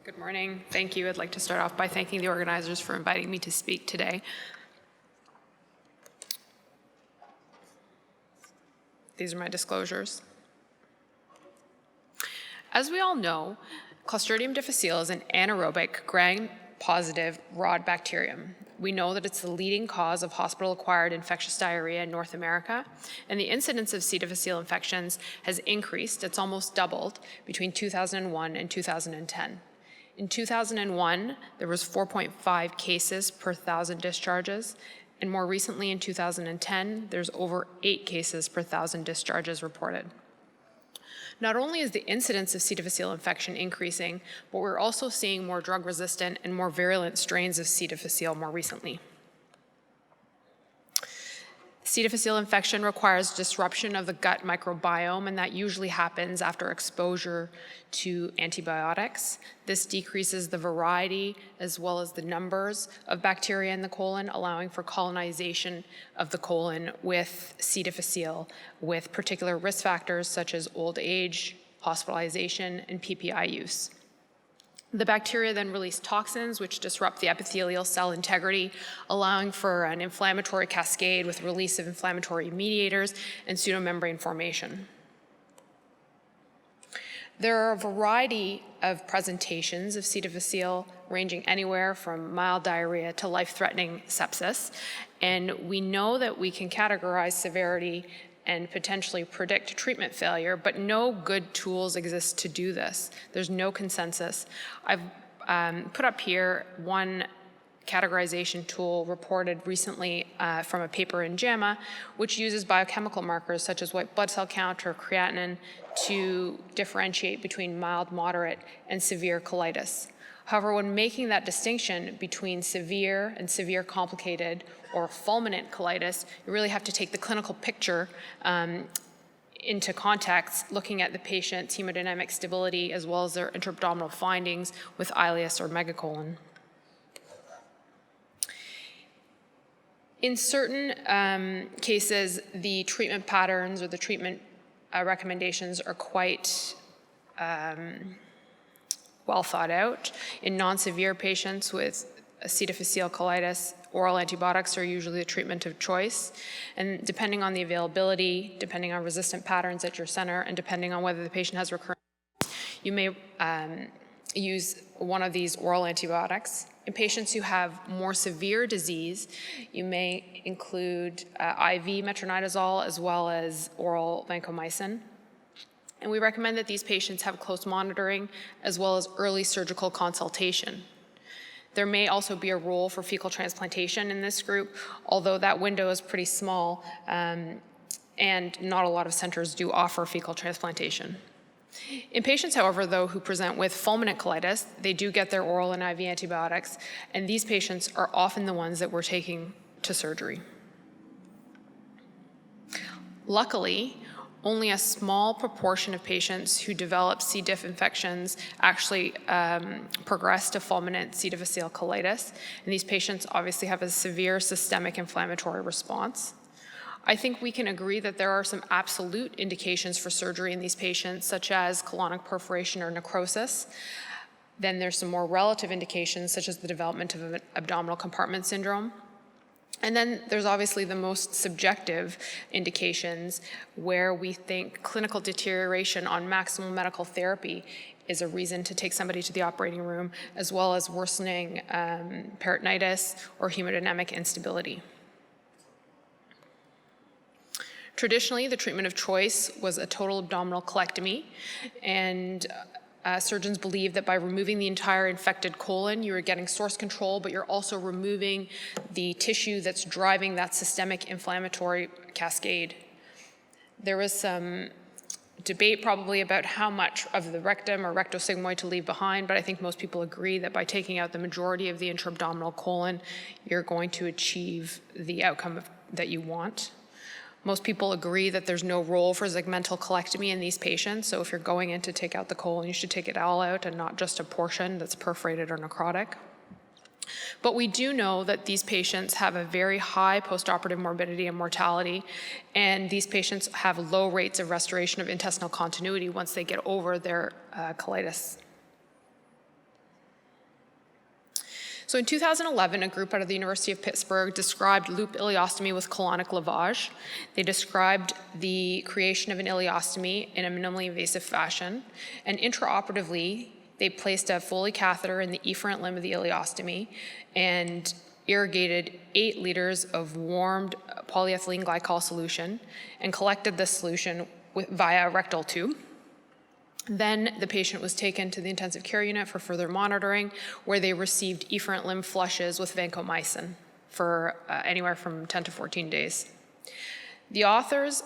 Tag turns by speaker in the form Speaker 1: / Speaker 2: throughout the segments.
Speaker 1: Good morning. Thank you. I'd like to start off by thanking the organizers for inviting me to speak today. These are my disclosures. As we all know, Clostridium difficile is an anaerobic gram-positive rod bacterium. We know that it's the leading cause of hospital-acquired infectious diarrhea in North America, and the incidence of C. difficile infections has increased. It's almost doubled between 2001 and 2010. In 2001, there was 4.5 cases per 1,000 discharges, and more recently in 2010, there's over 8 cases per 1,000 discharges reported. Not only is the incidence of C. difficile infection increasing, but we're also seeing more drug-resistant and more virulent strains of C. difficile more recently. C. difficile infection requires disruption of the gut microbiome, and that usually happens after exposure to antibiotics. This decreases the variety as well as the numbers of bacteria in the colon, allowing for colonization of the colon with C. difficile, with particular risk factors such as old age, hospitalization, and PPI use. The bacteria then release toxins which disrupt the epithelial cell integrity, allowing for an inflammatory cascade with release of inflammatory mediators and pseudomembrane formation. There are a variety of presentations of C. difficile ranging anywhere from mild diarrhea to life-threatening sepsis, and we know that we can categorize severity and potentially predict treatment failure, but no good tools exist to do this. There's no consensus. I've put up here one categorization tool reported recently from a paper in JAMA, which uses biochemical markers such as white blood cell count or creatinine to differentiate between mild, moderate, and severe colitis. However, when making that distinction between severe and severe complicated or fulminant colitis, you really have to take the clinical picture into context, looking at the patient's hemodynamic stability as well as their intra-abdominal findings with ileus or megacolon. In certain cases, the treatment patterns or the treatment recommendations are quite well thought out. In non-severe patients with C. difficile colitis, oral antibiotics are usually the treatment of choice. And depending on the availability, depending on resistant patterns at your center, and depending on whether the patient has recurrent, you may use one of these oral antibiotics. In patients who have more severe disease, you may include IV metronidazole as well as oral vancomycin. And we recommend that these patients have close monitoring as well as early surgical consultation. There may also be a role for fecal transplantation in this group, although that window is pretty small and not a lot of centers do offer fecal transplantation. In patients, however, though, who present with fulminant colitis, they do get their oral and IV antibiotics, and these patients are often the ones that we're taking to surgery. Luckily, only a small proportion of patients who develop C. diff infections actually progress to fulminant C. difficile colitis, and these patients obviously have a severe systemic inflammatory response. I think we can agree that there are some absolute indications for surgery in these patients, such as colonic perforation or necrosis. Then there's some more relative indications, such as the development of an abdominal compartment syndrome. And then there's obviously the most subjective indications where we think clinical deterioration on maximal medical therapy is a reason to take somebody to the operating room, as well as worsening peritonitis or hemodynamic instability. Traditionally, the treatment of choice was a total abdominal colectomy, and surgeons believe that by removing the entire infected colon, you are getting source control, but you're also removing the tissue that's driving that systemic inflammatory cascade. There was some debate probably about how much of the rectum or rectosigmoid to leave behind, but I think most people agree that by taking out the majority of the intra-abdominal colon, you're going to achieve the outcome that you want. Most people agree that there's no role for segmental colectomy in these patients, so if you're going in to take out the colon, you should take it all out and not just a portion that's perforated or necrotic. But we do know that these patients have a very high postoperative morbidity and mortality, and these patients have low rates of restoration of intestinal continuity once they get over their colitis. So in 2011, a group out of the University of Pittsburgh described loop ileostomy with colonic lavage. They described the creation of an ileostomy in a minimally invasive fashion, and intraoperatively, they placed a Foley catheter in the efferent limb of the ileostomy and irrigated 8 liters of warmed polyethylene glycol solution and collected this solution via a rectal tube. Then the patient was taken to the intensive care unit for further monitoring, where they received efferent limb flushes with vancomycin for anywhere from 10 to 14 days. The authors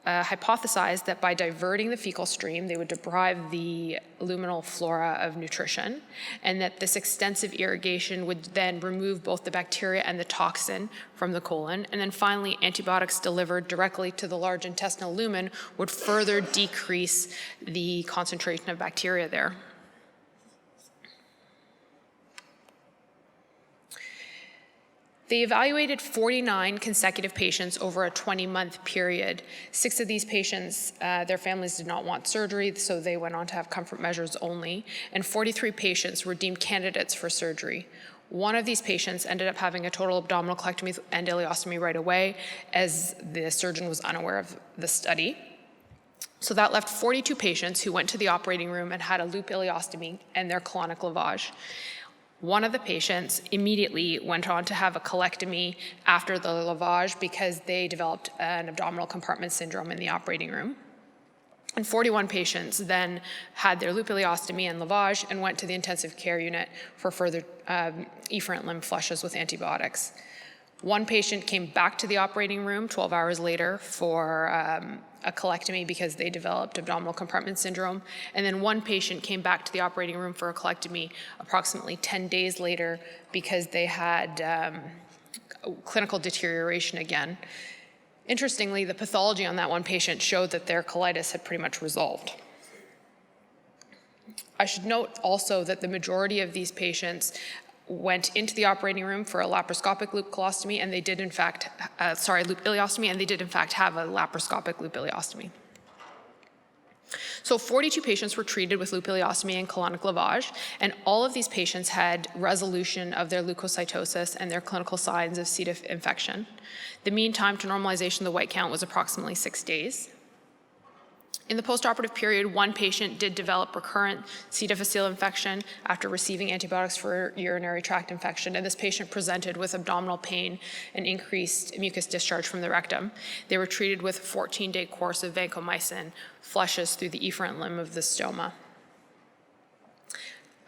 Speaker 1: hypothesized that by diverting the fecal stream, they would deprive the luminal flora of nutrition, and that this extensive irrigation would then remove both the bacteria and the toxin from the colon. And then finally, antibiotics delivered directly to the large intestinal lumen would further decrease the concentration of bacteria there. They evaluated 49 consecutive patients over a 20-month period. 6 of these patients, their families did not want surgery, so they went on to have comfort measures only, and 43 patients were deemed candidates for surgery. One of these patients ended up having a total abdominal colectomy and ileostomy right away, as the surgeon was unaware of the study. So that left 42 patients who went to the operating room and had a loop ileostomy and their colonic lavage. One of the patients immediately went on to have a colectomy after the lavage because they developed an abdominal compartment syndrome in the operating room. And 41 patients then had their loop ileostomy and lavage and went to the intensive care unit for further efferent limb flushes with antibiotics. One patient came back to the operating room 12 hours later for a colectomy because they developed abdominal compartment syndrome. And then one patient came back to the operating room for a colectomy approximately 10 days later because they had clinical deterioration again. Interestingly, the pathology on that one patient showed that their colitis had pretty much resolved. I should note also that the majority of these patients went into the operating room for a laparoscopic loop colostomy, and they did in fact, loop ileostomy, and they did in fact have a laparoscopic loop ileostomy. So 42 patients were treated with loop ileostomy and colonic lavage, and all of these patients had resolution of their leukocytosis and their clinical signs of C. diff infection. The mean time to normalization of the white count was approximately 6 days. In the postoperative period, one patient did develop recurrent C. difficile infection after receiving antibiotics for urinary tract infection, and this patient presented with abdominal pain and increased mucus discharge from the rectum. They were treated with a 14-day course of vancomycin flushes through the efferent limb of the stoma.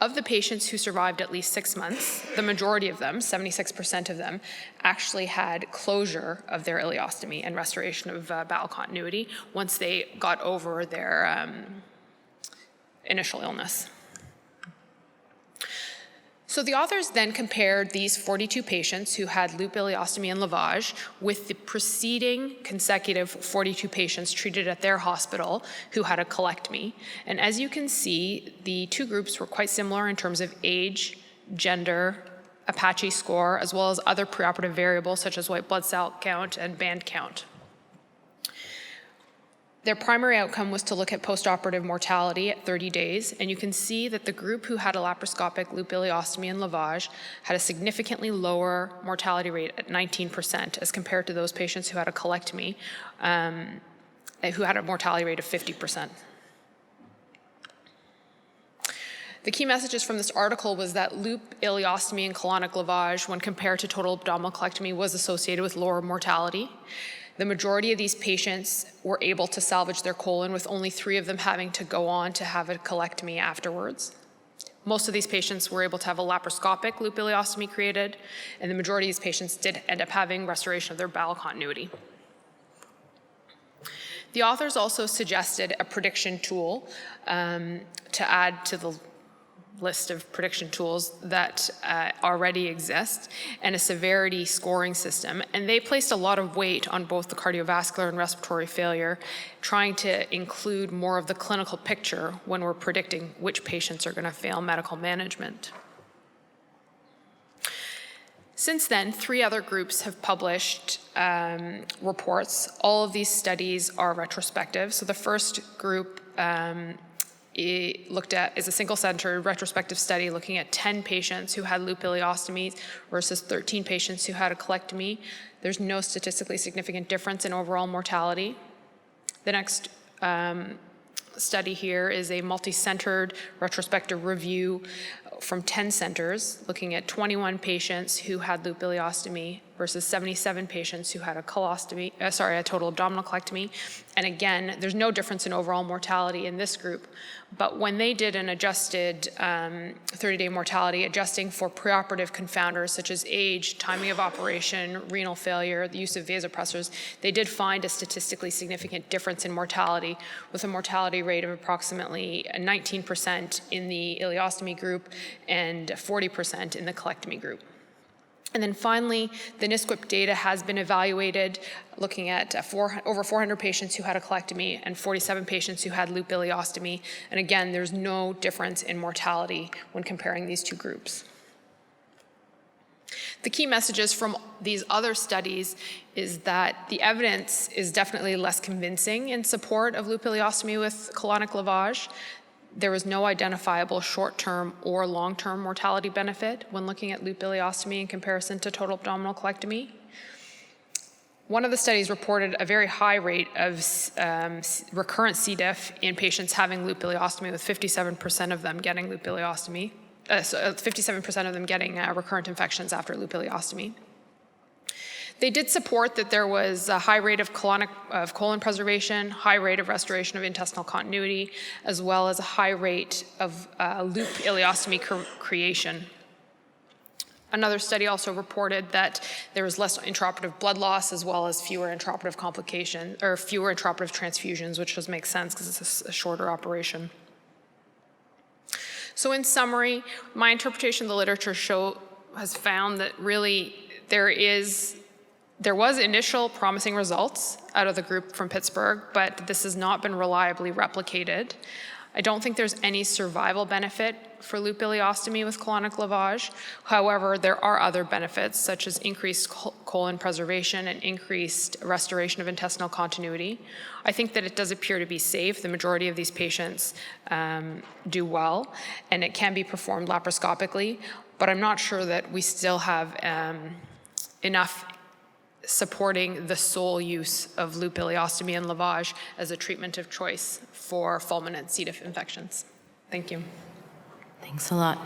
Speaker 1: Of the patients who survived at least 6 months, the majority of them, 76% of them, actually had closure of their ileostomy and restoration of bowel continuity once they got over their initial illness. So the authors then compared these 42 patients who had loop ileostomy and lavage with the preceding consecutive 42 patients treated at their hospital who had a colectomy. And as you can see, the two groups were quite similar in terms of age, gender, Apache score, as well as other preoperative variables such as white blood cell count and band count. Their primary outcome was to look at postoperative mortality at 30 days, and you can see that the group who had a laparoscopic loop ileostomy and lavage had a significantly lower mortality rate at 19% as compared to those patients who had a colectomy, who had a mortality rate of 50%. The key messages from this article was that loop ileostomy and colonic lavage, when compared to total abdominal colectomy, was associated with lower mortality. The majority of these patients were able to salvage their colon, with only 3 of them having to go on to have a colectomy afterwards. Most of these patients were able to have a laparoscopic loop ileostomy created, and the majority of these patients did end up having restoration of their bowel continuity. The authors also suggested a prediction tool to add to the list of prediction tools that already exist, and a severity scoring system. And they placed a lot of weight on both the cardiovascular and respiratory failure, trying to include more of the clinical picture when we're predicting which patients are going to fail medical management. Since then, 3 other groups have published reports. All of these studies are retrospective. So the first group is a single-center retrospective study looking at 10 patients who had loop ileostomies versus 13 patients who had a colectomy. There's no statistically significant difference in overall mortality. The next study here is a multi-centered retrospective review from 10 centers looking at 21 patients who had loop ileostomy versus 77 patients who had a total abdominal colectomy. And again, there's no difference in overall mortality in this group. But when they did an adjusted 30-day mortality, adjusting for preoperative confounders such as age, timing of operation, renal failure, the use of vasopressors, they did find a statistically significant difference in mortality, with a mortality rate of approximately 19% in the ileostomy group and 40% in the colectomy group. And then finally, the NSQIP data has been evaluated looking at over 400 patients who had a colectomy and 47 patients who had loop ileostomy. And again, there's no difference in mortality when comparing these two groups. The key messages from these other studies is that the evidence is definitely less convincing in support of loop ileostomy with colonic lavage. There was no identifiable short-term or long-term mortality benefit when looking at loop ileostomy in comparison to total abdominal colectomy. One of the studies reported a very high rate of recurrent C. diff in patients having loop ileostomy, with 57% of them getting loop ileostomy, 57% of them getting recurrent infections after loop ileostomy. They did support that there was a high rate of colon preservation, high rate of restoration of intestinal continuity, as well as a high rate of loop ileostomy creation. Another study also reported that there was less intraoperative blood loss, as well as fewer intraoperative complications, or fewer intraoperative transfusions, which does make sense because it's a shorter operation. So in summary, my interpretation of the literature has found that really there was initial promising results out of the group from Pittsburgh, but this has not been reliably replicated. I don't think there's any survival benefit for loop ileostomy with colonic lavage. However, there are other benefits, such as increased colon preservation and increased restoration of intestinal continuity. I think that it does appear to be safe. The majority of these patients do well, and it can be performed laparoscopically, but I'm not sure that we still have enough supporting the sole use of loop ileostomy and lavage as a treatment of choice for fulminant C. diff infections. Thank you.
Speaker 2: Thanks a lot.